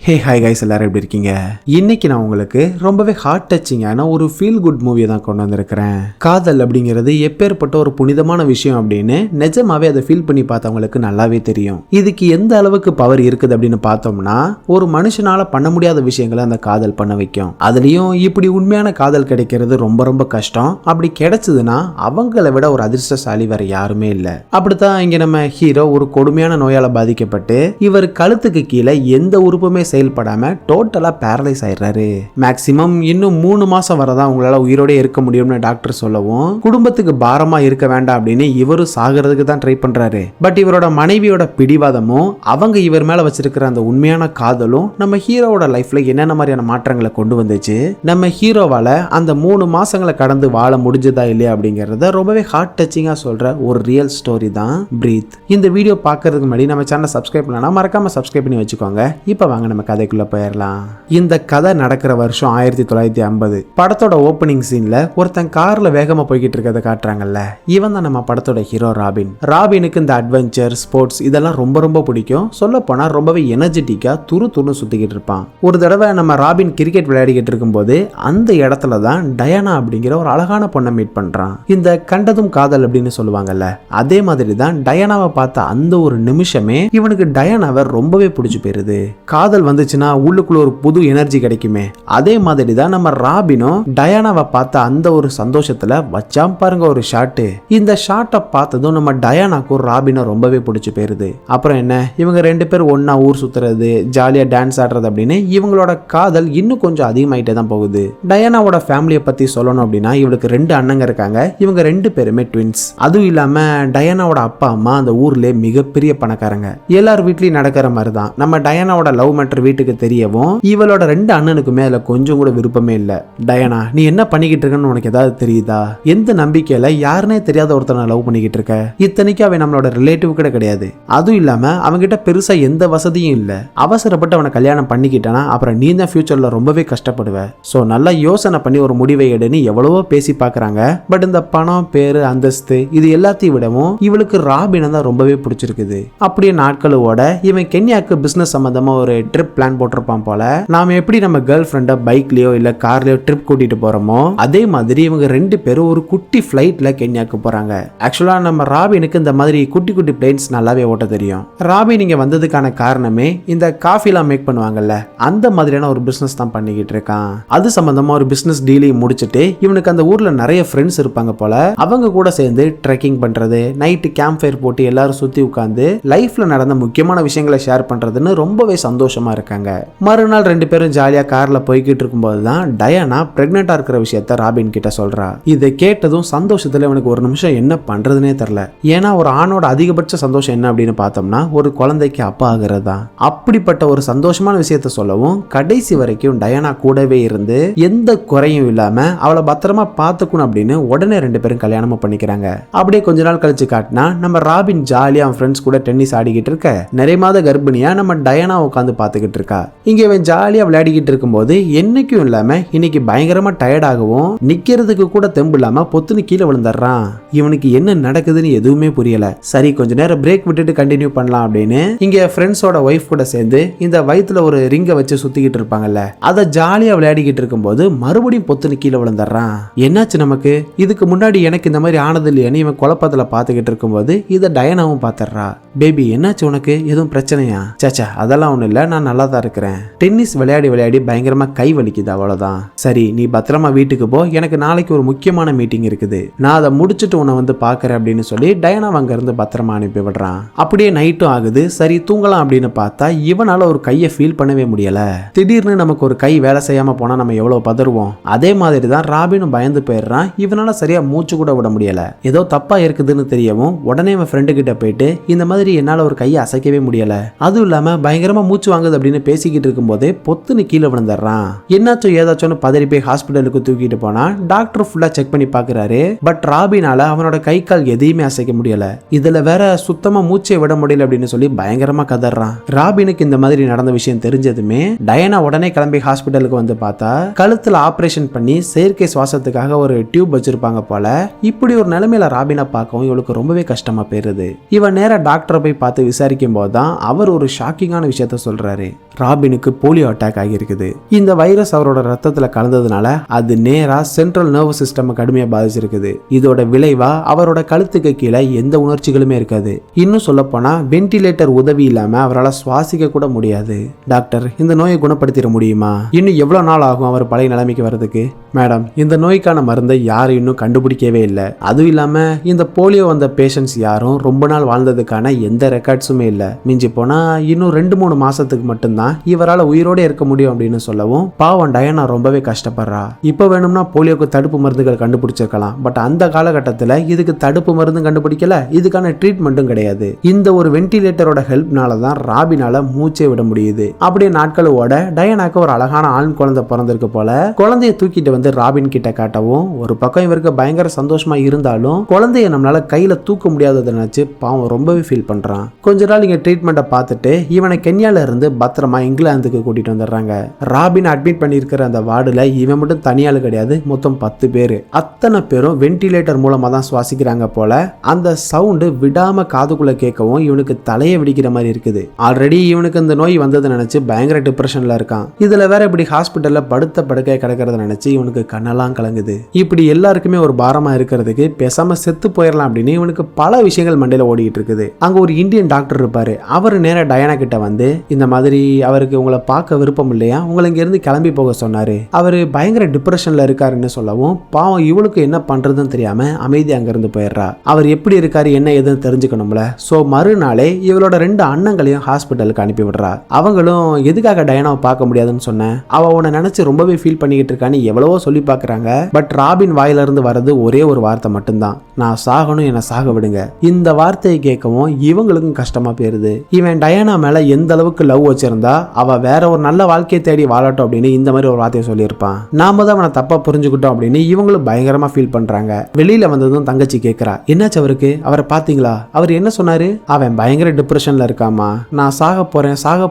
Hey hi guys, எல்லாரும் எப்படி இருக்கீங்க? இன்னைக்கு நான் உங்களுக்கு ரொம்பவே ஹார்ட் டச்சிங்கான ஒரு ஃபீல் குட் மூவியை தான் கொண்டு வந்திருக்கிறேன். காதல் அப்படிங்கிறது எப்பேற்பட்ட ஒரு புனிதமான விஷயம் அப்படின்னு நிஜமாவே அதை ஃபீல் பண்ணி பார்த்தவங்களுக்கு நல்லாவே தெரியும். இதுக்கு எந்த அளவுக்கு பவர் இருக்குது அப்படின்னு பார்த்தோம்னா, ஒரு மனுஷனால பண்ண முடியாத விஷயங்களை அந்த காதல் பண்ண வைக்கும். அதுலயும் இப்படி உண்மையான காதல் கிடைக்கிறது ரொம்ப ரொம்ப கஷ்டம். அப்படி கிடைச்சதுன்னா அவங்களை விட ஒரு அதிர்ஷ்டசாலி வேற யாருமே இல்லை. அப்படித்தான் இங்க நம்ம ஹீரோ ஒரு கொடுமையான நோயால பாதிக்கப்பட்டு இவர் கழுத்துக்கு கீழே எந்த உறுப்புமே செயல்படாம டோட்டலா பேரலைஸ் ஆயிடுறாரு. மேக்சிமம் இன்னும் 3 மாசம் வரதான் உங்களால உயிரோட இருக்க முடியும்னு டாக்டர் சொல்லவும், குடும்பத்துக்கு பாரமா இருக்க வேண்டாம் அப்படின்னு இவரும் சாகிறதுக்கு தான் ட்ரை பண்றாரு. பட் இவரோட மனைவியோட பிடிவாதமும் அவங்க இவர் மேல வச்சிருக்கிற அந்த உண்மையான காதலும் நம்ம ஹீரோவோட லைஃப்ல என்னென்ன மாதிரியான மாற்றங்களை கொண்டு வந்துச்சு, நம்ம ஹீரோவால அந்த 3 மாசங்களை கடந்து வாழ முடிஞ்சதா இல்லையா அப்படிங்கறத ரொம்பவே ஹார்ட் டச்சிங்கா சொல்ற ஒரு ரியல் ஸ்டோரி தான் பிரீத். இந்த வீடியோ பார்க்கறதுக்கு முன்னாடி நம்ம சேனலை சப்ஸ்கிரைப் பண்ணலாம், மறக்காம சப்ஸ்கிரைப் பண்ணி வச்சுக்கோங்க. இப்ப வாங்க நம்ம கதைக்குள்ள போயிடலாம். இந்த கதை நடக்கிற வருஷம் 1950. படத்தோட ஓப்பனிங் சீன்ல ஒருத்தன் கார்ல வேகமா போய்கிட்டு இருக்கிறத காட்டுறாங்கல்ல, இவன் தான் நம்ம படத்தோட ஹீரோ ராபின். ராபினுக்கு இந்த அட்வென்ச்சர், ஸ்போர்ட்ஸ் இதெல்லாம் ரொம்ப ரொம்ப பிடிக்கும். சொல்ல போனா ரொம்பவே எனர்ஜெட்டிக்கா துருன்னு சுத்திக்கிட்டு இருப்பான். ஒரு தடவை நம்ம ராபின் கிரிக்கெட் விளையாடிக்கிட்டு இருக்கும்போது அந்த இடத்துல தான் டயானா அப்படிங்கிற ஒரு அழகான பொண்ணை மீட் பண்றான். இந்த கண்டதும் காதல் அப்படின்னு சொல்லுவாங்கல்ல, அதே மாதிரி தான் டயானாவை பார்த்த அந்த ஒரு நிமிஷமே இவனுக்கு டயானாவை ரொம்பவே பிடிச்சு போயிருது. காதல் வந்துச்சுன்னா உள்ளுக்குள்ள ஒரு புது எனர்ஜி கிடைக்குமே, அதே மாதிரி தான் நம்ம ராபினும் டயானாவை பார்த்த அந்த ஒரு சந்தோஷத்துல வச்சாம் பாருங்க ஒரு ஷாட். இந்த ஷாட்டை பார்த்ததும் நம்ம டயானாக்கும் ராபினும் ரொம்பவே பிடிச்சு போயிருது. அப்புறம் என்ன, இவங்க 2 பேரும் ஒன்னா ஊர் சுத்துறது, ஜாலியா டான்ஸ் ஆடுறது அப்படின்னு இவங்களோட காதல் இன்னும் கொஞ்சம் அதிகமாயிட்டே தான் போகுது. டயானாவோட ஃபேமிலியை பத்தி சொல்லணும் அப்படின்னா, இவளுக்கு 2 அண்ணங்க இருக்காங்க. இவங்க 2 பேருமே ட்வின்ஸ். அதுவும் இல்லாம டயானாவோட அப்பா அம்மா அந்த ஊர்ல மிகப்பெரிய பணக்காரங்க. எல்லார் வீட்லயும் நடக்கிற மாதிரி தான் நம்ம டயானாவோட லவ் மேட்டர் வீட்டுக்கு தெரியவும் இவளோட 2 அண்ணனுக்குமே அதுல கொஞ்சம் கூட விருப்பமே இல்ல. டயானா, நீ என்ன பண்ணிக்கிட்டு இருக்கன்னு உனக்கு ஏதாவது தெரியுதா? எந்த நம்பிக்கையில யாருனே தெரியாத ஒருத்தனை லவ் பண்ணிக்கிட்டு இருக்க? இத்தனைக்கு அவன் நம்மளோட ரிலேட்டிவ் கூட கிடையாது. அதுவும் இல்லாம அவன்கிட்ட பெருசா எந்த வசதியும் இல்ல. அவசரப்பட்டு அவனை கல்யாணம் பண்ணிக்கிட்டானா அப்புறம் நீ தான் ஃபியூச்சர்ல ரொம்பவே கஷ்டப்படுவ. சோ நல்லா யோசனை பண்ணி ஒரு முடிவை எடுன்னு எவ்வளவோ பேசி பாக்குறாங்க. பட் இந்த பணம், பேரு, அந்தஸ்து இது எல்லாத்தையும் விடவும் இவளுக்கு ராபினை தான் ரொம்பவே பிடிச்சிருக்குது. அப்படியே நாட்களோட இவன் கென்யாக்கு பிசினஸ் சம்பந்தமா ஒரு ட்ரிப் பிளான் போட்டிருப்பான் போல. நாம எப்படி நம்ம கேர்ள் ஃப்ரெண்ட பைக்லயோ இல்ல கார்லயோ ட்ரிப் கூட்டிட்டு போறோமோ, அதே மாதிரி இவங்க 2 பேரும் ஒரு குட்டி ஃபிளைட்ல கென்யாக்கு போறாங்க. ஆக்சுவலா நம்ம ராபினுக்கு இந்த மாதிரி குட்டி குட்டி பிளேன்ஸ் நல்லாவே ஓட்ட தெரியும். ராபின் இங்க வந்ததுக்கான காரணமே இந்த காஃபிலாம் மேக் பண்ணுவாங்கல்ல, அந்த மாதிரியான ஒரு பிசினஸ் தான் பண்ணிக்கிட்டு இருக்கான். அது சம்பந்தமா ஒரு பிசினஸ் டீலையும் முடிச்சுட்டு இவனுக்கு அந்த ஊர்ல நிறைய ஃப்ரெண்ட்ஸ் இருப்பாங்க போல. அவங்க கூட சேர்ந்து ட்ரெக்கிங் பண்றது, நைட்டு கேம்ப் ஃபயர் போட்டு எல்லாரும் சுத்தி உட்கார்ந்து லைஃப்ல நடந்த முக்கியமான விஷயங்களை ஷேர் பண்றதுன்னு ரொம்பவே சந்தோஷமா இருக்காங்க. மறுநாள் 2 பேரும் ஜாலியா கார்ல போய்கிட்டு இருக்கும்போது தான் டயானா பிரெக்னெண்டா இருக்கிற விஷயத்த ராபின் கிட்ட சொல்றா. இதை கேட்டதும் சந்தோஷத்துல இவனுக்கு ஒரு நிமிஷம் என்ன பண்றதுனே தெரியல. ஏன்னா ஒரு ஆணோட அதிகபட்ச சந்தோஷம் என்ன அப்படின்னு பார்த்தோம்னா ஒரு குழந்தைக்கு அப்பா ஆகிறது தான். அப்படிப்பட்ட ஒரு சந்தோஷமான விஷயத்த சொல்லவும் கடைசி வரைக்கும் டயானா கூடவே இருந்து எந்த குறையும் இல்லாம அவளை பத்திரமா பாத்துக்கணும் அப்படின்னு உடனே 2 பேரும் கல்யாணமும் பண்ணிக்கிறாங்க. அப்படியே கொஞ்ச நாள் கழிச்சு காட்டினா நம்ம ராபின் ஜாலியா அவன் ஃப்ரெண்ட்ஸ் கூட டென்னிஸ் ஆடிக்கிட்டு இருக்க நிறைய மாத கர்ப்பிணியா நம்ம டயானா உட்காந்து பாத்துக்கிட்டு இருக்கா. இங்க இவன் ஜாலியா விளையாடிக்கிட்டு இருக்கும்போது என்னைக்கும் இல்லாம இன்னைக்கு பயங்கரமா டயர்டாகவும் நிக்கிறதுக்கு கூட தெம்பு இல்லாம பொத்துன்னு கீழே விழுந்துடுறான். இவனுக்கு என்ன நடக்குதுன்னு எதுவுமே புரியல. சரி கொஞ்ச நேரம் பிரேக் விட்டுட்டு கண்டினியூ பண்ணலாம் அப்படின்னு இங்க ஃப்ரெண்ட்ஸோட ஒய்ஃப் கூட சேர்ந்து இந்த வயித்துல ஒரு ரிங்கை வச்சு சுத்திக்கிட்டு இருப்பாங்கல்ல, அதை ஜாலியா விளையாடிக்கிட்டு இருக்கும்போது மறுபடியும் பொத்துன்னு கீழே விழுந்துடுறான். என்னாச்சு நமக்கு? இதுக்கு முன்னாடி எனக்கு இந்த மாதிரி ஆனது இல்லையான்னு இவன் குழப்பத்துல பாத்துக்கிட்டு இருக்கும்போது இதை டயானாவும் பாத்துறா. பேபி என்னாச்சு உனக்கு? எதுவும் பிரச்சனையா? சேச்சா அதெல்லாம் ஒண்ணு இல்ல, நான் நல்லா தான் இருக்கிறேன். டென்னிஸ் விளையாடி விளையாடி பயங்கரமா கை வலிக்குது, அவ்வளவுதான். சரி நீ பத்திரமா வீட்டுக்கு போ, எனக்கு நாளைக்கு ஒரு முக்கியமான மீட்டிங் இருக்குது, நான் அதை முடிச்சுட்டு உன்னை வந்து பாக்குறேன் அப்படின்னு சொல்லி டயானா அங்க இருந்து பத்திரமா அனுப்பி விடுறான். அப்படியே நைட்டும் ஆகுது. சரி தூங்கலாம் அப்படின்னு பார்த்தா இவனால ஒரு கையை ஃபீல் பண்ணவே முடியல. திடீர்னு நமக்கு ஒரு கை வேலை செய்யாம போனா நம்ம எவ்வளவு பதறுவோம், அதே மாதிரி தான் ராபினும் பயந்து போயிடுறான். இவனால சரியா மூச்சு கூட விட முடியல. ஏதோ தப்பா இருக்குதுன்னு தெரியவும் உடனே அவன் ஃப்ரெண்டு கிட்ட போயிட்டு இந்த மாதிரி என்னால ஒரு கையை அசைக்கவே முடியல, அதுவும் இல்லாம பயங்கரமா மூச்சு வாங்குது அப்படின்னு பேசிக்கிட்டு இருக்கும்போதே பொத்துன்னு கீழே விழுந்துடுறான். என்னாச்சும் ஏதாச்சும் பதறி போய் ஹாஸ்பிட்டலுக்கு தூக்கிட்டு போனா டாக்டர் ஃபுல்லா செக் பண்ணி பாக்குறாரு. பட் ராபினால அவனோட கை கால் எதையுமே அசைக்க முடியல. இதுல வேற சுத்தமா மூச்சை விட முடியல அப்படின்னு சொல்லி பயங்கரமா கதறான். ராபினுக்கு இந்த மாதிரி நடந்த விஷயம் தெரிஞ்சதுமே டயானா உடனே கிளம்பி ஹாஸ்பிட்டலுக்கு வந்து பார்த்தா கழுத்துல ஆபரேஷன் பண்ணி செயற்கை சுவாசத்துக்காக ஒரு டியூப் வச்சிருப்பாங்க போல. இப்படி ஒரு நிலைமையில ராபினை பார்க்கவும் இவளுக்கு ரொம்பவே கஷ்டமா போயிருது. இவன் நேரா டாக்டரை போய் பார்த்து விசாரிக்கும் போதுதான் அவர் ஒரு ஷாக்கிங்கான விஷயத்த சொல்றாரு. ராபினுக்கு போலியோ அட்டாக் ஆகியிருக்குது. இந்த வைரஸ் அவரோட ரத்தத்துல கலந்ததுனால அது நேரா சென்ட்ரல் நர்வஸ் சிஸ்டம் கடுமையா பாதிச்சிருக்குது. இதோட விளைவா அவரோட கழுத்துக்கு கீழே எந்த உணர்ச்சிகளுமே இருக்காது. இன்னும் சொல்ல போனா வென்டிலேட்டர் உதவி இல்லாம அவரால் சுவாசிக்க கூட முடியாது. டாக்டர், இந்த நோயை குணப்படுத்திட முடியுமா? இன்னும் எவ்வளவு நாள் ஆகும் அவர் பழைய நிலைமைக்கு வர்றதுக்கு? மேடம், இந்த நோய்க்கான மருந்தை யாரும் இன்னும் கண்டுபிடிக்கவே இல்லை. அதுவும் இல்லாம இந்த போலியோ வந்த பேஷண்ட்ஸ் யாரும் ரொம்ப நாள் வாழ்ந்ததுக்கான எந்த ரெக்கார்ட்ஸுமே இல்லை. மிஞ்சி போனா இன்னும் 2-3 மாசத்துக்கு மட்டும்தான் இவரால் உயிரோட இருக்க முடியும் அப்படின்னு சொல்லவும் பாவம் டயானா ரொம்பவே கஷ்டப்படுறா. இப்ப வேணும்னா போலியோக்கு தடுப்பு மருந்துகள் கண்டுபிடிச்சிருக்கலாம். பட் அந்த காலகட்டத்தில் இதுக்கு தடுப்பு மருந்து கண்டுபிடிக்கல, இதுக்கான ட்ரீட்மெண்ட்டும் கிடையாது. இந்த ஒரு வென்டிலேட்டரோட ஹெல்ப்னால தான் ராபினால மூச்சே விட முடியுது. அப்படியே நாட்கள் ஓட டயானாக்கு ஒரு அழகான ஆண் குழந்தை பிறந்திருக்கு போல. குழந்தைய தூக்கிட்டு வந்து ராபின் கிட்ட காட்டவும் ஒரு பக்கம் இவருக்கு பயங்கர சந்தோஷமா இருந்தாலும் குழந்தைய நம்மளால கையில தூக்க முடியாததை நினைச்சு பாவம் ரொம்பவே ஃபீல் பண்றான். கொஞ்ச நாள் இங்க ட்ரீட்மெண்ட்டை பார்த்துட்டு இவனை கென்யால இருந்து பத்திரமா இங்கிலாந்துக்கு கூட்டிட்டு வந்துடுறாங்க. ராபின் அட்மிட் பண்ணியிருக்கிற அந்த வார்டுல இவன் மட்டும் தனியாளு கிடையாது, மொத்தம் 10 பேர். அத்தனை பேரும் வென்டிலேட்டர் மூலமா தான் சுவாசிக்கிறாங்க போல. அந்த சவுண்டு விடாம காதுக்குள்ள கேட்கவும் இவனுக்கு தலையை வெடிக்கிற மாதிரி இருக்குது. ஆல்ரெடி இவனுக்கு இந்த நோய் வந்ததை நினைச்சு பயங்கர டிப்ரெஷன்ல இருக்கான். இதுல வேற இப்படி ஹாஸ்பிட்டல்ல படுத்த படுக்கை கிடக்கிறத நினைச்சு இவனுக்கு கண்ணெல்லாம் கலங்குது. இப்படி எல்லாருக்குமே ஒரு பாரமா இருக்கிறதுக்கு பேசாம செத்து போயிடலாம் அப்படின்னு இவனுக்கு பல விஷயங்கள் மண்டையில ஓடிட்டு இருக்குது. அங்க ஒரு இந்தியன் டாக்டர் இருப்பாரு. அவர் நேரா டயானா கிட்ட வந்து இந்த மாதிரி அவருக்கு உங்களை பார்க்க விருப்பம் இல்லையா, உங்களை இங்க இருந்து கிளம்பி போக சொன்னாரு. அவரு பயங்கர டிப்ரெஷன்ல இருக்காருன்னு சொல்லவும் பாவம் இவளுக்கு என்ன பண்றதுன்னு தெரியாம அமைதி அங்க இருந்து போயிடுறா. அவர் எப்படி இருக்காரு என்ன ஏதுன்னு தெரிஞ்சுக்கணும்ல. சோ மறுநாளே இவளோட 2 அண்ணங்களையும் ஹாஸ்பிட்டலுக்கு அனுப்பி விடுறா. அவங்களும் எதுக்காக டயானாவை பார்க்க முடியாதுன்னு சொன்னேன், அவ உன்னை நினைச்சு ரொம்பவே ஃபீல் பண்ணிக்கிட்டு இருக்கான்னு எவ்வளவோ சொல்லி பாக்குறாங்க. பட் ராபின் வாயில இருந்து வர்றது ஒரே ஒரு வார்த்தை மட்டும்தான், நான் சாகணும், என்ன சாக விடுங்க. இந்த வார்த்தையை கேட்கவும் இவங்களுக்கும் கஷ்டமா போயிருது. இவன் டயானா மேல எந்த அளவுக்கு லவ் வச்சிருந்தா அவ வேற ஒரு நல்ல வாழ்க்கையை தேடி வாழட்டும் அப்படின்னு இந்த மாதிரி ஒரு வார்த்தையை சொல்லியிருப்பான். நாம தான் அவனை தப்பா புரிஞ்சுக்கிட்டோம் அப்படின்னு இவங்களும் பயங்கரமா ஃபீல் பண்றாங்க. வெளியில வந்ததும் தங்கச்சி கேட்கிறா, என்னாச்சு அவருக்கு, அவரை பாத்தீங்களா, அவர் என்ன சொன்னாரு? அவன் பயங்கர டிப்ரெஷன்ல இருக்காமா, நான் சாக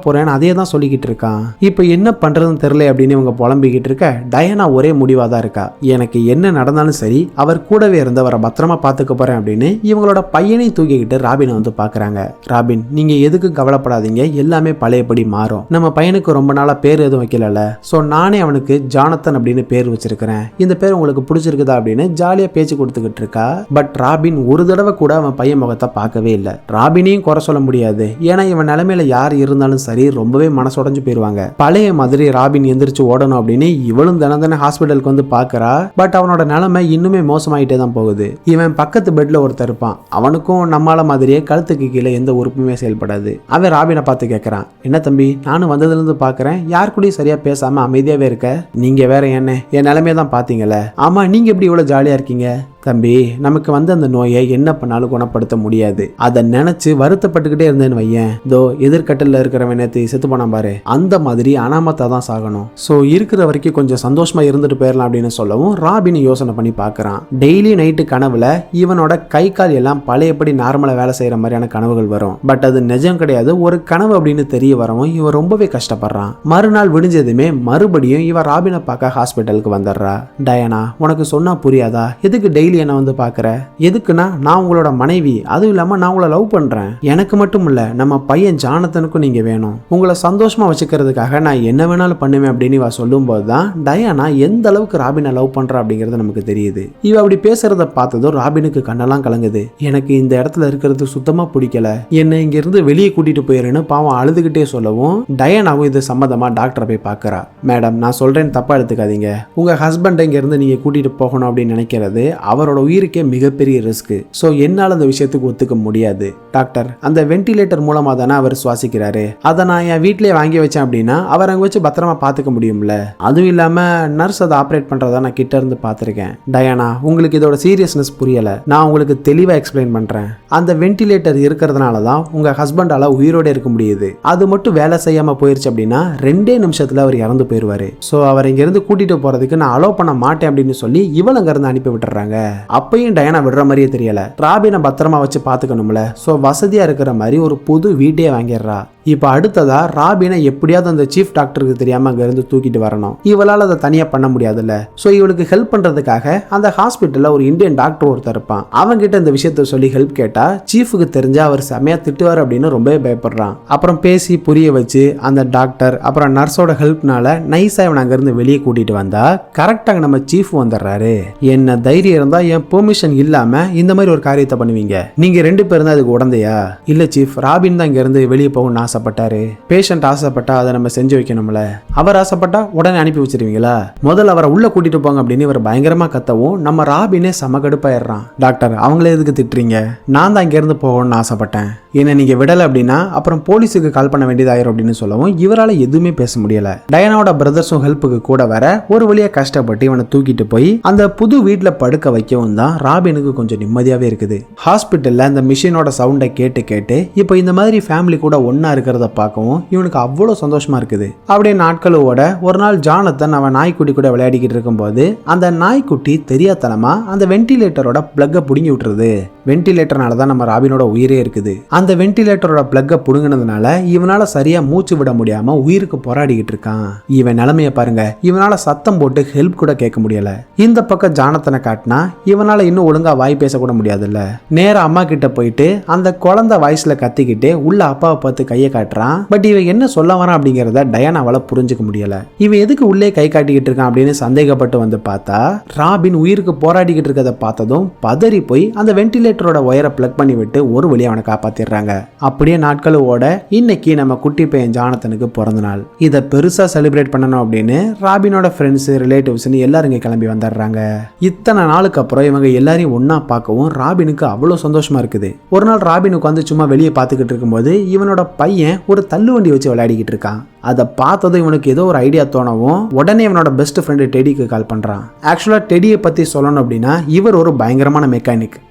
போறேன் அதே தான் சொல்லிக்கிட்டு இருக்கான். இப்ப என்ன பண்றதுன்னு தெரியல அப்படின்னு இவங்க புலம்பிக்கிட்டு இருக்க டயானா ஒரே முடிவா தான் இருக்கா. எனக்கு என்ன நடந்தாலும் சரி அவர் கூடவே இருந்து அவரை பத்திரமா பாத்துக்க போறேன் அப்படின்னு இவங்களோட பையனையும் தூக்கிக்கிட்டு ராபினை வந்து பாக்குறாங்க. ராபின், நீங்க எதுக்கு கவலைப்படாதீங்க, எல்லாமே பழையபடி மாறும். நம்ம பையனுக்கு ரொம்ப நாளா பேர் எதுவும் வைக்கல, சோ நானே அவனுக்கு ஜானத்தன் அப்படின்னு பேர் வச்சிருக்கிறேன். இந்த பேர் உங்களுக்கு பிடிச்சிருக்குதா அப்படின்னு ஜாலியா பேச்சு கொடுத்துக்கிட்டு இருக்கா. பட் ராபின் ஒரு தடவை கூட அவன் பையன் முகத்தை பார்க்கவே இல்லை. ராபினையும் குறை சொல்ல முடியாது, ஏன்னா இவன் நிலைமையில யார் இருந்தாலும் சரி ரொம்பவே மனசுடைஞ்சு போயிருவாங்க. பழைய மாதிரி ராபின் எந்திரிச்சு ஓடணும் அப்படின்னு இவளும் தினம் ஹாஸ்பிட்டலுக்கு வந்து பாக்குறா. பட் அவனோட நிலைமை இன்னுமே மோசமாயிட்டே தான் போகுது. இவன் பக்கத்து பெட்ல ஒருத்தர் இருப்பான். அவனுக்கும் நம்மால மாதிரியே கழுத்துக்கு கீழே எந்த உறுப்புமே செயல்படாது. அவன் ராபினை பார்த்து கேட்கறான், என்ன தம்பி, நானும் வந்ததுல இருந்து பாக்குறேன் யார் கூடயும் சரியா பேசாம அமைதியாவே இருக்க, நீங்க வேற என்ன என் நிலைமையை தான் பாத்தீங்கல்ல, ஆமா நீங்க எப்படி இவ்வளவு ஜாலியா இருக்கீங்க? தம்பி, நமக்கு வந்து அந்த நோயை என்ன பண்ணாலும் குணப்படுத்த முடியாது. அதை நினைச்சு வருத்தப்பட்டுக்கிட்டே இருந்தேன்னு வையேன், இதோ எதிர்கட்டல்ல இருக்கிறவன் நேத்து செத்து போனா பாரு, அந்த மாதிரி அனாமத்தா தான் சாகணும். சோ இருக்கிற வரைக்கும் கொஞ்சம் சந்தோஷமா இருந்துட்டு போயிடலாம் அப்படின்னு சொல்லவும் ராபின் யோசனை பண்ணி பாக்குறான். டெய்லி நைட்டு கனவுல இவனோட கை கால் எல்லாம் பழையபடி நார்மலா வேலை செய்யற மாதிரியான கனவுகள் வரும். பட் அது நிஜம் கிடையாது, ஒரு கனவு அப்படின்னு தெரிய வரவும் இவன் ரொம்பவே கஷ்டப்படுறான். மறுநாள் விடிஞ்சதுமே மறுபடியும் இவன் ராபினை பார்க்க ஹாஸ்பிட்டலுக்கு வந்துடுறா. டயானா, உனக்கு சொன்னா புரியாதா, எதுக்கு டெய்லி என்ன வந்து பாக்குற? எதுக்குன்னா நான் உங்களோட மனைவி, அதுவும் இல்லாம நான் உங்களை லவ் பண்றேன். எனக்கு மட்டும் இல்ல, நம்ம பையன் ஜானத்தனுக்கும் நீங்க வேணும். உங்களை சந்தோஷமா வச்சுக்கிறதுக்காக நான் என்ன வேணாலும் பண்ணுவேன் அப்படின்னு இவ சொல்லும் போதுதான் டயானா எந்த அளவுக்கு ராபினை லவ் பண்றா அப்படிங்கிறது நமக்கு தெரியுது. இவ அப்படி பேசுறத பார்த்ததும் ராபினுக்கு கண்ணெல்லாம் கலங்குது. எனக்கு இந்த இடத்துல இருக்கிறது சுத்தமா பிடிக்கல, என்னை இங்க இருந்து வெளியே கூட்டிட்டு போயிருன்னு பாவம் அழுதுகிட்டே சொல்லவும் டயானாவும் இது சம்பந்தமா டாக்டரை போய் பாக்குறா. மேடம், நான் சொல்றேன் தப்பா எடுத்துக்காதீங்க, உங்க ஹஸ்பண்ட் இங்க இருந்து நீங்க கூட்டிட்டு போகணும் அப்படின்னு நினைக்கிறது அவரோட உயிருக்கே மிகப்பெரிய ரிஸ்க். சோ என்னால அந்த விஷயத்துக்கு ஒத்துக்க முடியாது. டாக்டர், அந்த வென்டிலேட்டர் மூலமா தானே அவர் சுவாசிக்கிறாரு, அதை நான் என் வீட்லயே வாங்கி வச்சேன் அப்படின்னா அவர் அங்க வச்சு பத்திரமா பாத்துக்க முடியும்ல. அதுவும் இல்லாம நர்ஸ் அதை ஆப்ரேட் பண்றதா நான் கிட்ட இருந்து பாத்திருக்கேன். டயானா, உங்களுக்கு இதோட சீரியஸ்னஸ் புரியல, நான் உங்களுக்கு தெளிவா எக்ஸ்பிளைன் பண்றேன். அந்த வென்டிலேட்டர் இருக்கிறதுனால தான் உங்க ஹஸ்பண்டால உயிரோட இருக்க முடியுது. அது மட்டும் வேலை செய்யாம போயிருச்சு அப்படின்னா 2 நிமிஷத்துல அவர் இறந்து போயிருவாரு. சோ அவர் இங்க இருந்து கூட்டிட்டு போறதுக்கு நான் அலோ பண்ண மாட்டேன் அப்படின்னு சொல்லி இவள அங்க இருந்து அனுப்பி விட்டுறாங்க. அப்பயும் டயானா விடுற மாதிரியே தெரியல. ராபினை பத்திரமா வச்சு பாத்துக்கணும்ல, சோ வசதியா இருக்கிற மாதிரி ஒரு புது வீட்டையே வாங்கிடுறா. இப்ப அடுத்ததா ராபினை எப்படியாவது அந்த சீஃப் டாக்டருக்கு தெரியாம அங்க இருந்து தூக்கிட்டு வரணும். இவளால அதை தனியா பண்ண முடியாதுல்ல. சோ இவளுக்கு ஹெல்ப் பண்றதுக்காக அந்த ஹாஸ்பிட்டல்ல ஒரு இந்தியன் டாக்டர் ஒருத்தர் இருப்பான். அவங்க கிட்ட இந்த விஷயத்த சொல்லி ஹெல்ப் கேட்டா சீஃபுக்கு தெரிஞ்சா அவர் செமையா திட்டுவார் அப்படின்னு ரொம்பவே பயப்படுறான். அப்புறம் பேசி புரிய வச்சு அந்த டாக்டர் அப்புறம் நர்ஸோட ஹெல்ப்னால நைஸா இவன் அங்க இருந்து வெளியே கூட்டிட்டு வந்தா கரெக்டாக நம்ம சீஃப் வந்துடுறாரு. என்ன தைரியம் இருந்தா என் பெர்மிஷன் இல்லாம இந்த மாதிரி ஒரு காரியத்தை பண்ணுவீங்க, நீங்க 2 பேரும் தான் அதுக்கு உடந்தையா? இல்ல சீஃப், ராபின் தான் இங்க இருந்து வெளியே போகணும்னு ஆசைப்பட்டாரு. பேஷண்ட் ஆசைப்பட்டா அதை நம்ம செஞ்சு வைக்கணும்ல. அவர் ஆசைப்பட்டா உடனே அனுப்பி வச்சிருவீங்களா? முதல்ல அவரை உள்ள கூட்டிட்டு போங்க அப்படின்னு இவர் பயங்கரமா கத்தவும் நம்ம ராபினே சமகடுப்பாயிடுறான். டாக்டர், அவங்களே எதுக்கு திட்டுறீங்க? நான் தான் இங்க இருந்து போகணும்னு ஆசைப்பட்டேன். என்ன நீங்க விடல அப்படின்னா அப்புறம் போலீஸுக்கு கால் பண்ண வேண்டியதாயிரும் அப்படின்னு சொல்லவும் இவரால எதுவுமே பேச முடியல. டயானாவோட பிரதர்ஸும் ஹெல்ப்புக்கு கூட வர ஒரு வழியா கஷ்டப்பட்டு இவனை தூக்கிட்டு போய் அந்த புது வீட்டுல படுக்க வைக்கவும் தான் ராபினுக்கு கொஞ்சம் நிம்மதியாவே இருக்குது. ஹாஸ்பிட்டல்ல அந்த மிஷினோட சவுண்டை கேட்டு கேட்டு இப்போ இந்த மாதிரி ஃபேமிலி கூட ஒன்னா இருக்கிறத பார்க்கவும் இவனுக்கு அவ்வளவு சந்தோஷமா இருக்குது. அப்படியே நாட்களோட ஒரு நாள் ஜானத்தன் அவன் நாய்க்குட்டி கூட விளையாடிக்கிட்டு இருக்கும்போது அந்த நாய்க்குட்டி தெரியாதனமா அந்த வென்டிலேட்டரோட பிளக்கை புடுங்கி விட்டுருது. வென்டிலேட்டர்னால தான் நம்ம ராபினோட உயிரே இருக்குது. அந்த வென்டிலேட்டரோட பிளக்கை புடுங்கினதுனால இவனால சரியா மூச்சு விட முடியாம உயிருக்கு போராடிக்கிட்டு இருக்கான். இவன் நிலைமைய பாருங்க. இவனால சத்தம் போட்டு ஹெல்ப் கூட கேட்க முடியல. இந்த பக்கம் ஜானத்தனை காட்டினா இவனால இன்னும் ஒழுங்கா வாய் பேச கூட முடியாதுல்ல. நேரா அம்மா கிட்ட போயிட்டு அந்த குழந்தை வாய்ஸ்ல கத்திக்கிட்டே உள்ள அப்பாவை பார்த்து கையை காட்டுறான். பட் இவன் என்ன சொல்ல வரான் அப்படிங்கறத டயானாவால புரிஞ்சுக்க முடியல. இவன் எதுக்கு உள்ளே கை காட்டிக்கிட்டு இருக்கான் அப்படின்னு சந்தேகப்பட்டு வந்து பார்த்தா ராபின் உயிருக்கு போராடிக்கிட்டு இருக்கதை பார்த்ததும் பதறி போய் அந்த வென்டிலேட்டரோட ஒயரை பிளக் பண்ணி விட்டு ஒரு வழியை அவனை காப்பாத்திடுறாங்க. அப்படியே நாட்களோட இன்னைக்கு நம்ம குட்டி பையன் ஜானத்தனுக்கு பிறந்த நாள். இதை பெருசா செலிப்ரேட் பண்ணணும் அப்படின்னு ராபினோட ஃப்ரெண்ட்ஸ் ரிலேட்டிவ்ஸ்னு எல்லாரும் இங்க கிளம்பி வந்துடுறாங்க. இத்தனை நாளுக்கு அப்புறம் இவங்க எல்லாரையும் ஒன்னா பார்க்கவும் ராபினுக்கு அவ்வளவு சந்தோஷமா இருக்குது. ஒரு நாள் ராபினுக்கு வந்து சும்மா வெளியே பார்த்துக்கிட்டு இருக்கும்போது இவனோட பையன் ஒரு தள்ளுவண்டி வச்சு விளையாடிக்கிட்டு இருக்கான். அதை பார்த்ததும் இவனுக்கு ஏதோ ஒரு ஐடியா தோணவும் உடனே இவனோட பெஸ்ட் ஃப்ரெண்டு டெடிக்கு கால் பண்றான். ஆக்சுவலா டெடியை பத்தி சொல்லணும் அப்படின்னா இவர் ஒரு பயங்கரமான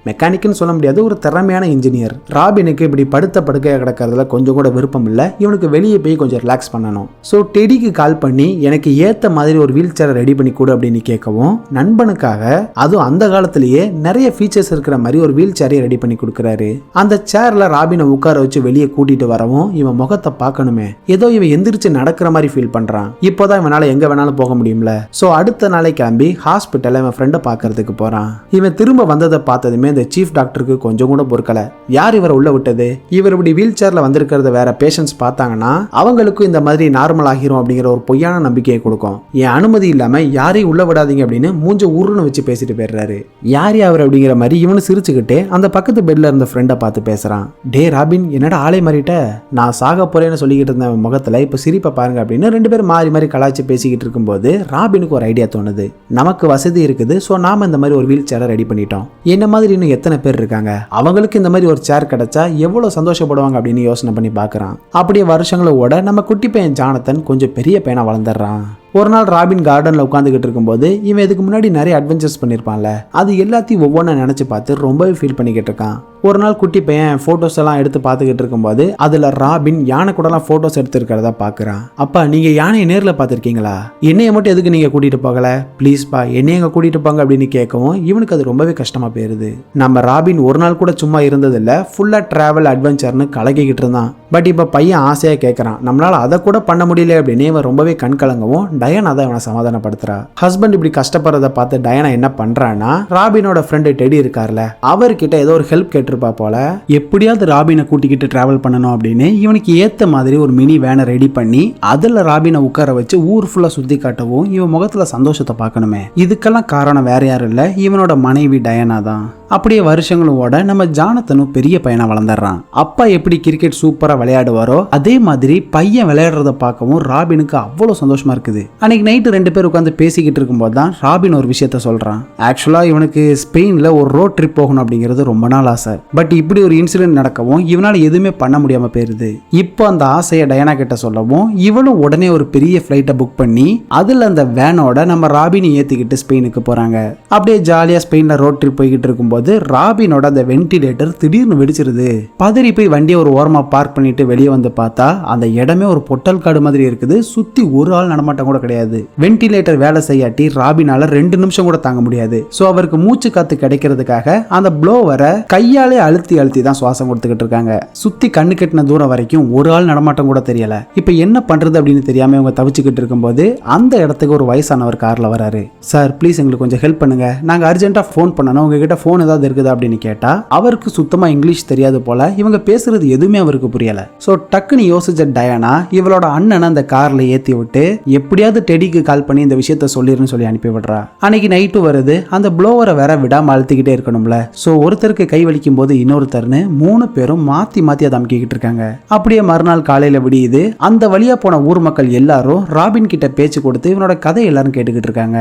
மெக்கானிக்னு சொல்ல முடியாது, ஒரு திறமையான இன்ஜினியர். ராபினுக்கு இப்படி படுத்த படுக்கையா கிடக்கிறதுல கொஞ்சம் கூட விருப்பம் இல்லை. இவனுக்கு வெளியே போய் கொஞ்சம் ரிலாக்ஸ் பண்ணணும். ஸோ டெடிக்கு கால் பண்ணி எனக்கு ஏத்த மாதிரி ஒரு வீல் சேரை ரெடி பண்ணி கொடு அப்படின்னு கேட்கவும் நண்பனுக்காக அதுவும் அந்த காலத்திலேயே நிறைய ஃபீச்சர்ஸ் இருக்கிற மாதிரி ஒரு வீல் சேரையை ரெடி பண்ணி கொடுக்குறாரு. அந்த சேர்ல ராபினை உட்கார வச்சு வெளியே கூட்டிட்டு வரவும் இவன் முகத்தை பார்க்கணுமே, ஏதோ இவன் எந்திரிச்சு நடக்கிற மாதிரி ஃபீல் பண்றான். இப்போதான் இவனால எங்க வேணாலும் போக முடியும்ல. சோ அடுத்த நாளை கிளம்பி ஹாஸ்பிட்டல்ல இவன் ஃப்ரெண்டை பார்க்கறதுக்கு போறான். இவன் திரும்ப வந்ததை பார்த்ததுமே இந்த சீஃப் டாக்டருக்கு கொஞ்சம் கூட பொறுக்கல. யார் இவரை உள்ள விட்டது? இவர் இப்படி வீல் சேர்ல வந்திருக்கிறத வேற பேஷண்ட்ஸ் பார்த்தாங்கன்னா அவங்களுக்கும் இந்த மாதிரி நார்மல் ஆகிரும் அப்படிங்கிற ஒரு பொய்யான நம்பிக்கையை கொடுக்கும். என் அனுமதி இல்லாம யாரையும் உள்ள விடாதீங்க அப்படின்னு மூஞ்ச உருன்னு வச்சு பேசிட்டு போயிடுறாரு. யார் அவர் அப்படிங்கிற மாதிரி இவனு சிரிச்சுக்கிட்டே அந்த பக்கத்து பெட்ல இருந்த ஃப்ரெண்டை பார்த்து பேசுறான். டே ராபின், என்னடா ஆளை மாறிட்ட? நான் சாக போறேன்னு சொல்லிக்கிட்டு இருந்த முகத்துல இப்ப சிரிப்பை பாருங்க அப்படின்னு 2 பேரும் மாறி மாறி கலாய்ச்சி பேசிக்கிட்டு இருக்கும்போது ராபினுக்கு ஒரு ஐடியா தோணுது. நமக்கு வசதி இருக்குது, ஸோ நாம இந்த மாதிரி ஒரு வீல் சேரை ரெடி பண்ணிட்டோம். என்ன மாதிரி இன்னும் எத்தனை பேர் இருக்காங்க, அவங்களுக்கு இந்த மாதிரி ஒரு சேர் கிடைச்சா எவ்வளவு சந்தோஷப்படுவாங்க அப்படின்னு யோசனை பண்ணி பார்க்கறான். அப்படியே வருஷங்களோட நம்ம குட்டி பையன் ஜானத்தன் கொஞ்சம் பெரிய பையனா வளர்ந்துடுறான். ஒரு நாள் ராபின் கார்டன்ல உட்காந்துக்கிட்டு இருக்கும்போது இவன் இதுக்கு முன்னாடி நிறைய அட்வென்ச்சர்ஸ் பண்ணிருப்பான்ல, அது எல்லாத்தையும் ஒவ்வொன்றா நினைச்சு பார்த்து ரொம்பவே ஃபீல் பண்ணிக்கிட்டு இருக்கான். ஒரு நாள் குட்டி பையன் போட்டோஸ் எல்லாம் எடுத்து பார்த்துக்கிட்டு இருக்கும்போது அதுல ராபின் யானை கூட எல்லாம் போட்டோஸ் எடுத்திருக்கிறத பாக்குறான். அப்பா, நீங்க யானையை நேர்ல பார்த்திருக்கீங்களா? என்னைய மட்டும் எதுக்கு நீங்க கூட்டிட்டு போகல? ப்ளீஸ் பா, என்னைய எங்க கூட்டிட்டு போங்க அப்படின்னு கேட்கவும் இவனுக்கு அது ரொம்பவே கஷ்டமா போயிருது. நம்ம ராபின் ஒரு நாள் கூட சும்மா இருந்தது இல்ல, ஃபுல்லா டிராவல் அட்வென்ச்சர்னு கலக்கிக்கிட்டு இருந்தான். பட் இப்ப பையன் ஆசையா கேட்கறான், நம்மளால அதை கூட பண்ண முடியல அப்படின்னு இவன் ரொம்பவே கண் கலங்கவும் டயானா தான் இவனை சமாதானப்படுத்துறா. ஹஸ்பண்ட் இப்படி கஷ்டப்படுறத பார்த்து டயானா என்ன பண்றான்னா ராபினோட ஃப்ரெண்டு டெடி இருக்கார்ல, அவர்கிட்ட ஏதோ ஒரு ஹெல்ப் கேட்டிருப்பா போல. எப்படியாவது ராபினை கூட்டிக்கிட்டு டிராவல் பண்ணணும் அப்படின்னு இவனுக்கு ஏத்த மாதிரி ஒரு மினி வேனை ரெடி பண்ணி அதுல ராபினை உட்கார வச்சு ஊர் ஃபுல்லா சுத்தி காட்டவும் இவன் முகத்துல சந்தோஷத்தை பார்க்கணுமே. இதுக்கெல்லாம் காரணம் வேற யாரும் இல்ல, இவனோட மனைவி டயானா தான். அப்படியே வருஷங்களோட நம்ம ஜானத்தனும் பெரிய பையனா வளர்ந்துடுறான். அப்பா எப்படி கிரிக்கெட் சூப்பரா விளையாடுவாரோ அதே மாதிரி பையன் விளையாடுறத பார்க்கவும் ராபினுக்கு அவ்வளவு சந்தோஷமா இருக்குது. அன்னைக்கு நைட்டு 2 பேர் உட்காந்து பேசிக்கிட்டு இருக்கும்போது தான் ராபின் ஒரு விஷயத்த சொல்றான். ஆக்சுவலா இவனுக்கு ஸ்பெயின்ல ஒரு ரோட் ட்ரிப் போகணும் அப்படிங்கிறது ரொம்ப நாள் ஆசை. பட் இப்படி ஒரு இன்சிடென்ட் நடக்கவும் இவனால எதுவுமே பண்ண முடியாம போயிருது. இப்போ அந்த ஆசையை டயானா கிட்ட சொல்லவும் இவளும் உடனே ஒரு பெரிய ஃபிளைட்டை புக் பண்ணி அதுல அந்த வேனோட நம்ம ராபினை ஏத்திக்கிட்டு ஸ்பெயினுக்கு போறாங்க. அப்படியே ஜாலியா ஸ்பெயின்ல ரோட் ட்ரிப் போய்கிட்டு இருக்கும்போது ராபினோட அந்த வென்டிலேட்டர் திடீர்னு வெடிச்சிருது. பதறி போய் வண்டியை ஒரு ஓரமா பார்க் பண்ணிட்டு வெளியே வந்து பார்த்தா அந்த இடமே ஒரு பொட்டல் காடு மாதிரி இருக்குது. சுத்தி ஒரு ஆள் நடமாட்டம் கூட கூட கிடையாது. வென்டிலேட்டர் வேலை செய்யாட்டி ராபினால 2 நிமிஷம் கூட தாங்க முடியாது. சோ அவருக்கு மூச்சு காத்து கிடைக்கிறதுக்காக அந்த ப்ளோவரை கையாலே அழுத்தி அழுத்தி தான் சுவாசம் கொடுத்துக்கிட்டு இருக்காங்க. சுத்தி கண்ணு கெட்டின தூரம் வரைக்கும் ஒரு ஆள் நடமாட்டம் கூட தெரியல. இப்ப என்ன பண்றது அப்படின்னு தெரியாம இவங்க தவிச்சுக்கிட்டு இருக்கும்போது அந்த இடத்துக்கு ஒரு வயசானவர் கார்ல வராரு. சார் ப்ளீஸ் எங்களுக்கு கொஞ்சம் ஹெல்ப் பண்ணுங்க, நாங்க அர்ஜென்ட்டா ஃபோன் பண்ணணும், உங்ககிட்ட ஃபோன் ஏதாவது இருக்குதா அப்படின்னு கேட்டா அவருக்கு சுத்தமா இங்கிலீஷ் தெரியாது போல. இவங்க பேசுறது எதுவுமே அவருக்கு புரியல. சோ டக்குன்னு யோசிச்ச டயானா இவளோட அண்ணனை அந்த கார்ல ஏத்தி விட்டு எப்படியாவது டெடிக்கு கால் பண்ணி இந்த விஷயத்த சொல்லிருன்னு சொல்லி அனுப்பி விடுறா. அன்னைக்கு நைட்டு வருது. அந்த ப்ளோவரை வேற விடாம அழுத்திக்கிட்டே இருக்கணும்ல. சோ ஒருத்தருக்கு கை வலிக்கும் போது இன்னொருத்தர்னு 3 பேரும் மாத்தி மாத்தி அதை அமுக்கிக்கிட்டு இருக்காங்க. அப்படியே மறுநாள் காலையில விடியுது. அந்த வழியா போன ஊர் மக்கள் எல்லாரும் ராபின் கிட்ட பேச்சு கொடுத்து இவனோட கதை எல்லாரும் கேட்டுக்கிட்டு இருக்காங்க.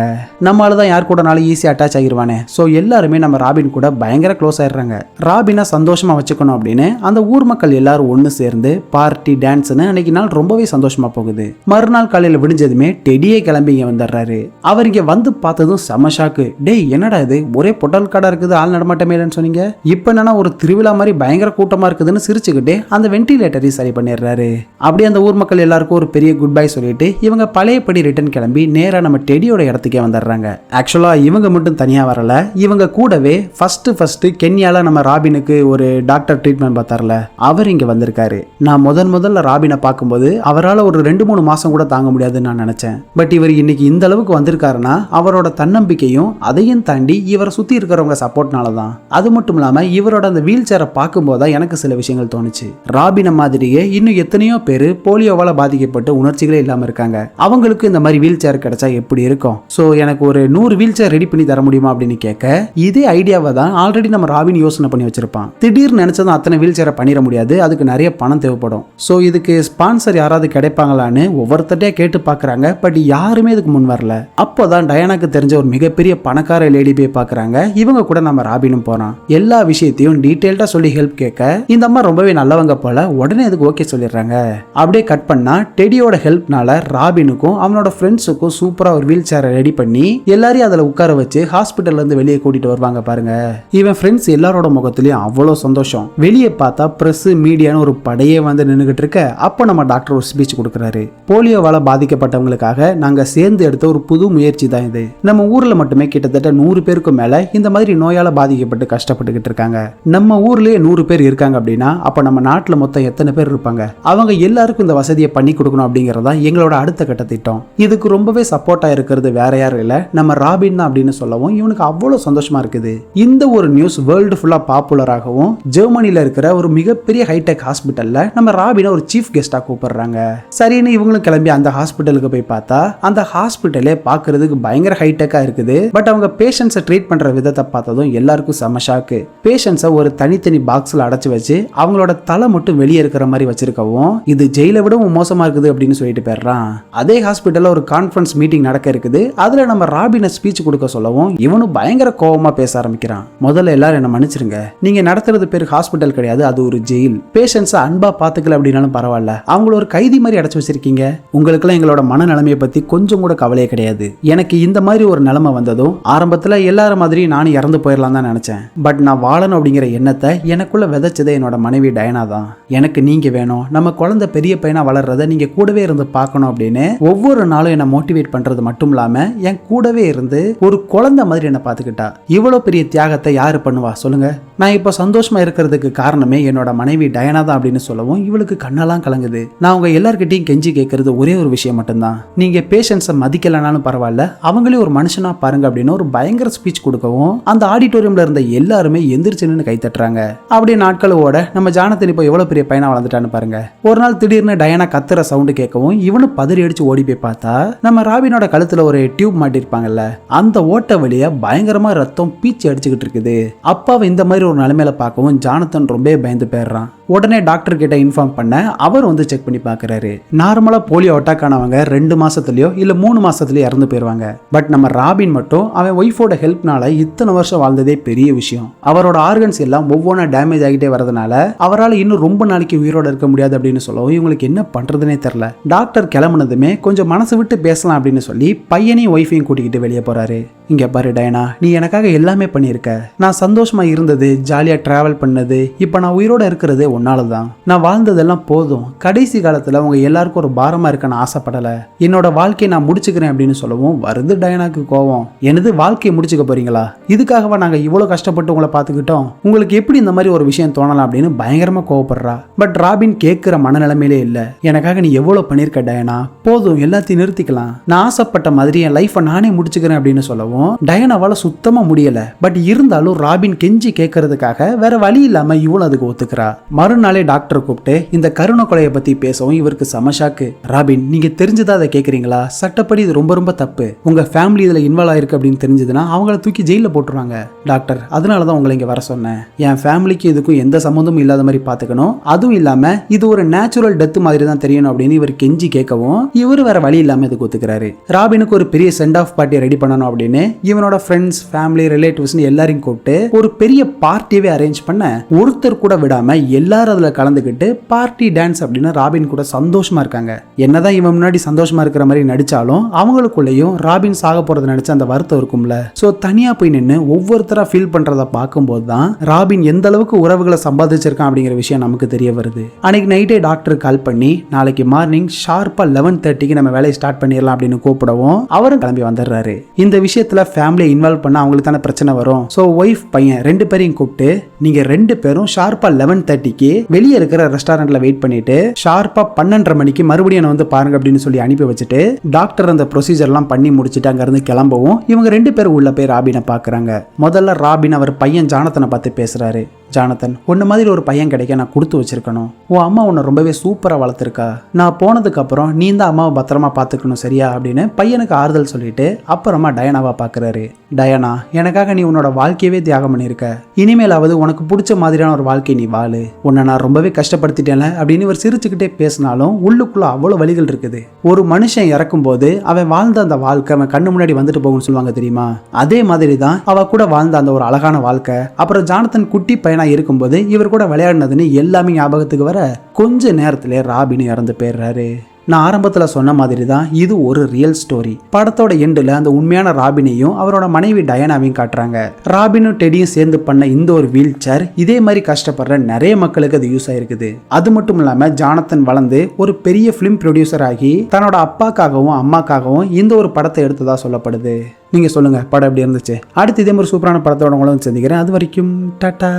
நம்மளாலதான் யார் கூடனாலும் ஈஸியா அட்டாச் ஆகிருவானே. சோ எல்லாருமே நம்ம ராபின் கூட பயங்கர க்ளோஸ் ஆயிடுறாங்க. ராபினை சந்தோஷமா வச்சுக்கணும் அப்படின்னு அந்த ஊர் மக்கள் எல்லாரும் ஒண்ணு சேர்ந்து பார்ட்டி டான்ஸ்னு அன்னைக்கு நாள் ரொம்பவே சந்தோஷமா போகுது. மறுநாள் காலையில விடிஞ்சதுமே டெடியே கிளம்பி இங்க வந்துடுறாரு. அவர் இங்க வந்து பார்த்ததும் செம ஷாக்கு. டேய் என்னடா இது, ஒரே பொட்டல் கடை இருக்குது, ஆள் நடமாட்டமே இல்லைன்னு சொன்னீங்க, இப்ப என்னன்னா ஒரு திருவிழா மாதிரி பயங்கர கூட்டமா இருக்குதுன்னு சிரிச்சுக்கிட்டே அந்த வென்டிலேட்டரையும் சரி பண்ணிடுறாரு. அப்படியே அந்த ஊர் மக்கள் எல்லாருக்கும் ஒரு பெரிய குட் பை சொல்லிட்டு இவங்க பழையபடி ரிட்டர்ன் கிளம்பி நேரா நம்ம டெடியோட இடத்துக்கே வந்துடுறாங்க. ஆக்சுவலா இவங்க மட்டும் தனியா வரல, இவங்க கூடவே ஃபர்ஸ்ட் கென்யால நம்ம ராபினுக்கு ஒரு டாக்டர் ட்ரீட்மெண்ட் பார்த்தார்ல, அவர் இங்க வந்திருக்காரு. நான் முதல்ல ராபினை பார்க்கும்போது அவரால் ஒரு 2-3 மாசம் கூட தாங்க முடியாதுன்னு நான் நினைச்சேன். பட் இவர் இன்னைக்கு இந்த அளவுக்கு வந்திருக்காருன்னா அவரோட தன்னம்பிக்கையும் அதையும் தாண்டி இவரை சுத்தி இருக்கிறவங்க சப்போர்ட்னால தான். அது மட்டும் இல்லாம இவரோட அந்த வீல் சேரை பார்க்கும்போது தான் எனக்கு சில விஷயங்கள் தோணுச்சு. ராபினை மாதிரியே இன்னும் எத்தனையோ பேர் போலியோவால பாதிக்கப்பட்டு உணர்ச்சிகளே இல்லாம இருக்காங்க. அவங்களுக்கு இந்த மாதிரி வீல் சேர் கிடைச்சா எப்படி இருக்கும்? சோ எனக்கு ஒரு 100 வீல் சேர் ரெடி பண்ணி தர முடியுமா அப்படின்னு கேட்க இதே ஐடியாவை தான் ஆல்ரெடி நம்ம ராபின் யோசனை பண்ணி வச்சிருப்பான். திடீர்னு நினைச்சதும் அத்தனை வீல் சேரை பண்ணிட முடியாது, அதுக்கு நிறைய பணம் தேவைப்படும். சோ இதுக்கு ஸ்பான்சர் யாராவது கிடைப்பாங்களான்னு ஒவ்வொருத்தட்டே கேட்டு பாக்குறாங்க. பட் யாருமே இதுக்கு முன் வரல. அப்போதான் டயானாக்கு தெரிஞ்ச ஒரு மிகப்பெரிய பணக்கார லேடி போய் பாக்குறாங்க. இவங்க கூட நம்ம ராபினும் போறான். எல்லா விஷயத்தையும் டீடைல்டா சொல்லி ஹெல்ப் கேட்க இந்த அம்மா ரொம்பவே நல்லவங்க போல உடனே அதுக்கு ஓகே சொல்லிடுறாங்க. அப்படியே கட் பண்ணா டெடியோட ஹெல்ப்னால ராபினுக்கும் அவனோட ஃப்ரெண்ட்ஸுக்கும் சூப்பரா ஒரு வீல் சேரை ரெடி பண்ணி எல்லாரையும் அதுல உட்கார வச்சு ஹாஸ்பிட்டல்ல இருந்து வெளியே கூட்டிட்டு வருவாங்க பாருங்க. இவன் ஃப்ரெண்ட்ஸ் எல்லாரோட முகத்திலயும் அவ்வளவு சந்தோஷம். வெளியே பார்த்தா பிரஸ் மீடியான்னு ஒரு படையே வந்து நின்னுகிட்டு இருக்க அப்ப நம்ம டாக்டர் ஒரு ஸ்பீச் கொடுக்கறாரு. போலியோவால பாதிக்கப்பட்டவங்களுக்காக நாங்க சேர்ந்து எடுத்த ஒரு புது முயற்சி தான் இது. நம்ம ஊர்ல மட்டுமே கிட்டத்தட்ட 100 பேருக்கு மேல இந்த மாதிரி நோயால பாதிக்கப்பட்டு கஷ்டப்பட்டுக்கிட்டு இருக்காங்க. நம்ம ஊர்லயே 100 பேர் இருக்காங்க அப்படின்னா அப்ப நம்ம நாட்டுல மொத்தம் எத்தனை பேர் இருப்பாங்க? அவங்க எல்லாருக்கும் இந்த வசதியை பண்ணி கொடுக்கணும் அப்படிங்கறதா எங்களோட அடுத்த கட்ட திட்டம். இதுக்கு ரொம்பவே சப்போர்ட்டா இருக்கிறது வேற யாரும் இல்ல, நம்ம ராபின் தான் அப்படின்னு சொல்லவும் இவனுக்கு அவ்வளவு சந்தோஷமா இருக்குது. இந்த ஒரு நியூஸ் வேர்ல்டு ஃபுல்லா பாப்புலர் ஆகவும் ஜெர்மனில இருக்கிற ஒரு மிகப்பெரிய ஹைடெக் ஹாஸ்பிட்டல்ல நம்ம ராபினை ஒரு சீஃப் கெஸ்டா கூப்பிடுறாங்க. சரின்னு இவங்களும் கிளம்பி அந்த ஹாஸ்பிட்டலுக்கு போய் பார்த்தா அந்த ஹாஸ்பிட்டலே பார்க்கிறதுக்கு பயங்கர ஹைடெக்கா இருக்குது. பட் அவங்க பேஷண்ட்ஸை ட்ரீட் பண்ற விதத்தை பார்த்ததும் எல்லாருக்கும் செம ஷாக்கு. பேஷண்ட்ஸை ஒரு தனித்தனி பாக்ஸ்ல அடைச்சு வச்சு அவங்களோட தலை மட்டும் வெளியே இருக்கிற மாதிரி வச்சிருக்கவும் இது ஜெயிலை விடவும் மோசமா இருக்குது அப்படின்னு சொல்லிட்டு போயிடுறான். அதே ஹாஸ்பிட்டல்ல ஒரு கான்ஃபரன்ஸ் மீட்டிங் நடக்க இருக்குது. அதுல நம்ம ராபினை ஸ்பீச் கொடுக்க சொல்லவும் இவனும் பயங்கர கோவமா பேச ஆரம்பிக்கிறான். முதல்ல எல்லாரும் என்ன மன்னிச்சிருங்க, நீங்க நடத்துறது பேர் ஹாஸ்பிட்டல் கிடையாது, அது ஒரு ஜெயில். பேஷண்ட்ஸை அன்பா பாத்துக்கல அப்படின்னாலும் பரவாயில்ல, அவங்கள ஒரு கைதி மாதிரி அடைச்சு வச்சிருக்கீங்க. உங்களுக்குலாம் எங்களோட மனநிலைமையை பத்தி கொஞ்சம் கூட கவலையே கிடையாது. எனக்கு இந்த மாதிரி ஒரு நிலைமை வந்ததும் ஆரம்பத்துல எல்லாரும் மாதிரி நானும் இறந்து போயிடலாம் தான் நினைச்சேன். பட் நான் வாழணும் அப்படிங்கிற எண்ணத்தை எனக்குள்ள விதைச்சதே என்னோட மனைவி டயனா தான். எனக்கு நீங்க வேணும், நம்ம குழந்தை பெரிய பையனா வளர்றத நீங்க கூடவே இருந்து பார்க்கணும் அப்படின்னு ஒவ்வொரு நாளும் என்ன மோட்டிவேட் பண்றது மட்டும் இல்லாம என் கூடவே இருந்து ஒரு குழந்தை மாதிரி என்ன பாத்துக்கிட்டா. இவ்வளவு பெரிய தியாகத்தை யாரு பண்ணுவா சொல்லுங்க? நான் இப்போ சந்தோஷமா இருக்கிறதுக்கு காரணமே என்னோட மனைவி டயனா தான் அப்படின்னு சொல்லவும் இவளுக்கு கண்ணெல்லாம் கலங்குது. நான் உங்க எல்லார்கிட்டையும் கெஞ்சி கேட்கறது ஒரே ஒரு விஷயம் மட்டும்தான், நீங்க பேஷண்ட்ஸை மதிக்கலனாலும் பரவாயில்ல, அவங்களே ஒரு மனுஷனா பாருங்க அப்படின்னு ஒரு பயங்கர ஸ்பீச் கொடுக்கவும் அந்த ஆடிட்டோரியம்ல இருந்த எல்லாருமே எந்திரிச்சு நின்று கை தட்டுறாங்க. அப்படியே நாட்களோட நம்ம ஜானத்தன் இப்போ எவ்வளவு பெரிய பையனா வளர்ந்துட்டான்னு பாருங்க. ஒரு நாள் திடீர்னு டயனா கத்துற சவுண்டு கேட்கவும் இவனு பதறி அடிச்சு ஓடி போய் பார்த்தா நம்ம ராபினோட கழுத்துல ஒரு டியூப் மாட்டிருப்பாங்கல்ல, அந்த ஓட்ட வழியா பயங்கரமா ரத்தம் பீச்சு அடிச்சுக்கிட்டு இருக்குது. அப்பாவை இந்த மாதிரி ஒரு நிலைமையில பார்க்கவும் ஜானத்தன் ரொம்ப பயந்து போயிடுறான். உடனே டாக்டர் கிட்ட இன்ஃபார்ம் பண்ண அவர் வந்து செக் பண்ணி பார்க்கறாரு. நார்மலா போலியோ அட்டாக் ஆனவங்க 2 மாசத்துலயோ இல்ல 3 மாசத்துலயோ இறந்து போயிருவாங்க. பட் நம்ம ராபின் மட்டும் அவன் ஒய்ஃபோட ஹெல்ப்னால இத்தனை வருஷம் வாழ்ந்ததே பெரிய விஷயம். அவரோட ஆர்கன்ஸ் எல்லாம் ஒவ்வொன்றா டேமேஜ் ஆகிட்டே வரதுனால அவரால் இன்னும் ரொம்ப நாளைக்கு உயிரோட இருக்க முடியாது அப்படின்னு சொல்லவும் இவங்களுக்கு என்ன பண்றதுனே தெரியல. டாக்டர் கிளம்புனதுமே கொஞ்சம் மனசு விட்டு பேசலாம் அப்படின்னு சொல்லி பையனையும் ஒய்ஃபையும் கூட்டிக்கிட்டு வெளியே போறாரு. இங்க பாரு டயனா, நீ எனக்காக எல்லாமே பண்ணியிருக்க. நான் சந்தோஷமா இருந்தது, ஜாலியா டிராவல் பண்ணது, இப்ப நான் உயிரோட இருக்கிறது உன்னாலதான். நான் வாழ்ந்ததெல்லாம் போதும். கடைசி காலத்துல உங்க எல்லாருக்கும் ஒரு பாரமா இருக்க நான் ஆசைப்படல. என்னோட என்னோட வாழ்க்கையை நான் முடிச்சுக்கிறேன் அப்படின்னு சொல்லவும் வருது டயானாக்கு கோவம். எனது வாழ்க்கையை முடிச்சுக்க போறீங்களா? இதுக்காகவா நாங்க இவ்வளவு கஷ்டப்பட்டு உங்களை பார்த்துக்கிட்டோம்? உங்களுக்கு எப்படி இந்த மாதிரி ஒரு விஷயம் தோணலாம் அப்படின்னு பயங்கரமா கோவப்படுறா. பட் ராபின் கேட்கிற மனநிலைமையிலே இல்ல. எனக்காக நீ எவ்வளவு பண்ணிருக்க டயானா, போதும் எல்லாத்தையும் நிறுத்திக்கலாம். நான் ஆசைப்பட்ட மாதிரி என் லைஃபை நானே முடிச்சுக்கிறேன் அப்படின்னு சொல்லவும் டயானாவால சுத்தமா முடியல. பட் இருந்தாலும் ராபின் கெஞ்சி கேட்கறதுக்காக வேற வழி இல்லாம இவளும் அதுக்கு ஒத்துக்கிறா. மறுநாளே டாக்டர் கூப்பிட்டு இந்த கருணை கொலையை பத்தி பேசவும் இவருக்கு சமஷாக்கு. ராபின், நீங்க தெரிஞ்சுதான் அதை கேக்குறீங்களா? சட்டப்படி இது ரொம்ப ரொம்ப தப்பு. உங்க ஃபேமிலி இதுல இன்வால்வ் ஆயிருக்கு அப்படின்னு தெரிஞ்சதுன்னா அவங்கள தூக்கி ஜெயில போட்டுருவாங்க. டாக்டர், அதனாலதான் உங்களை இங்க வர சொன்னேன். என் ஃபேமிலிக்கு இதுக்கும் எந்த சம்மந்தமும் இல்லாத மாதிரி பாத்துக்கணும். அதுவும் இல்லாம இது ஒரு நேச்சுரல் டெத் மாதிரி தான் தெரியணும் அப்படின்னு இவர் கெஞ்சி கேட்கவும் இவர் வேற வழி இல்லாம இதுக்கு ஒத்துக்கிறாரு. ராபினுக்கு ஒரு பெரிய சென்ட் ஆஃப் பார்ட்டி ரெடி பண்ணணும் அப்படின்னு இவனோட ஃப்ரெண்ட்ஸ், ஃபேமிலி, ரிலேட்டிவ்ஸ் எல்லாரையும் கூப்பிட்டு ஒரு பெரிய பார்ட்டியவே அரேஞ்ச் பண்ண ஒருத்தர் கூட விடாம எல்லாரும் அதுல கலந்துக்கிட்டு பார்ட்டி டான்ஸ் அப்படின்னு ராபின் கூட சந்தோஷமா இருக்காங்க. என்னதான் இவன் முன்னாடி சந்தோஷமா இருக்கிற மாதிரி நடிச்சாலும் அவங்களுக்குள்ளேயும் ராபின் சாக போறது நினைச்ச அந்த வருத்தம் இருக்கும்ல. சோ தனியா போய் நின்று ஒவ்வொருத்தரா ஃபீல் பண்றத பார்க்கும்போது தான் ராபின் எந்த அளவுக்கு உறவுகளை சம்பாதிச்சிருக்கான் அப்படிங்கிற விஷயம் நமக்கு தெரிய வருது. அன்னைக்கு நைட்டே டாக்டர் கால் பண்ணி நாளைக்கு மார்னிங் ஷார்ப்பா 11:30க்கு நம்ம வேலையை ஸ்டார்ட் பண்ணிடலாம் அப்படின்னு கூப்பிடவும் அவரும் கிளம்பி வந்துடுறாரு. இந்த விஷயத்துல ஃபேமிலியை இன்வால்வ் பண்ண அவங்களுக்கு தானே பிரச்சனை வரும். சோ ஒய்ஃப், பையன் 2 பேரையும் கூப்பிட்டு நீங்க 2 பேரும் ஷார்ப்பா 11:30க்கு வெளியே இருக்கிற ரெஸ்டாரண்ட்ல வெயிட் பண்ணிட்டு ஷார்ப்பா 12:30 மணிக்கு மறுபடியும் வந்து பாருங்க அப்படின்னு சொல்லி அனுப்பி வச்சுட்டு டாக்டர் அந்த ப்ரொசீஜர் எல்லாம் பண்ணி முடிச்சுட்டு அங்க இருந்து கிளம்பவும் இவங்க 2 பேரும் உள்ள போய் ராபினை பாக்குறாங்க. முதல்ல ராபின் அவர் பையன் ஜானத்தனை பார்த்து பேசுறாரு. ஜானத்தன், உன்ன மாதிரி ஒரு பையன் கிடைக்க நான் கொடுத்து வச்சிருக்கணும். உன் அம்மா உன்னை ரொம்பவே சூப்பரா வளர்த்துருக்கா. நான் போனதுக்கு அப்புறம் நீ இந்த அம்மாவை பத்திரமா பாத்துக்கணும், சரியா அப்படின்னு பையனுக்கு ஆறுதல் சொல்லிட்டு அப்புறமா டயானாவா பாக்குறாரு. டயானா, எனக்காக நீ உன்னோட வாழ்க்கையவே தியாகம் பண்ணிருக்க. இனிமேலாவது உனக்கு பிடிச்ச மாதிரியான ஒரு வாழ்க்கை நீ வாழு. உன்னை நான் ரொம்பவே கஷ்டப்படுத்திட்டேன்ல அப்படின்னு இவர் சிரிச்சுக்கிட்டே பேசினாலும் உள்ளுக்குள்ள அவ்வளவு வலிகள் இருக்குது. ஒரு மனுஷன் இறக்கும் போது அவன் வாழ்ந்த அந்த வாழ்க்கை அவன் கண்ணு முன்னாடி வந்துட்டு போகும்னு சொல்லுவாங்க தெரியுமா? அதே மாதிரி தான் அவ கூட வாழ்ந்த அந்த ஒரு அழகான வாழ்க்கை. அப்புறம் ஜானத்தன் குட்டி பையனா இருக்கும்போது இவர் கூட விளையாடினதுன்னு எல்லாமே ஞாபகத்துக்கு வர கொஞ்ச நேரத்திலே ராபின் இறந்து போயிடுறாரு. நான் ஆரம்பத்தில் சொன்ன மாதிரி தான் இது ஒரு ரியல் ஸ்டோரி. படத்தோட எண்டில் அந்த உண்மையான ராபினையும் அவரோட மனைவி டயானாவையும் காட்டுறாங்க. ராபினும் டெடியும் சேர்ந்து பண்ண இந்த ஒரு வீல் சேர் இதே மாதிரி கஷ்டப்படுற நிறைய மக்களுக்கு அது யூஸ் ஆயிருக்குது. அது மட்டும் இல்லாம ஜானத்தன் வளர்ந்து ஒரு பெரிய பிலிம் ப்ரொடியூசர் ஆகி தன்னோட அப்பாக்காகவும் அம்மாக்காகவும் இந்த ஒரு படத்தை எடுத்ததா சொல்லப்படுது. நீங்க சொல்லுங்க, படம் எப்படி இருந்துச்சு? அடுத்து இதே மாதிரி சூப்பரான படத்தோட உங்களை சந்திக்கிறேன். அது வரைக்கும் டாடா.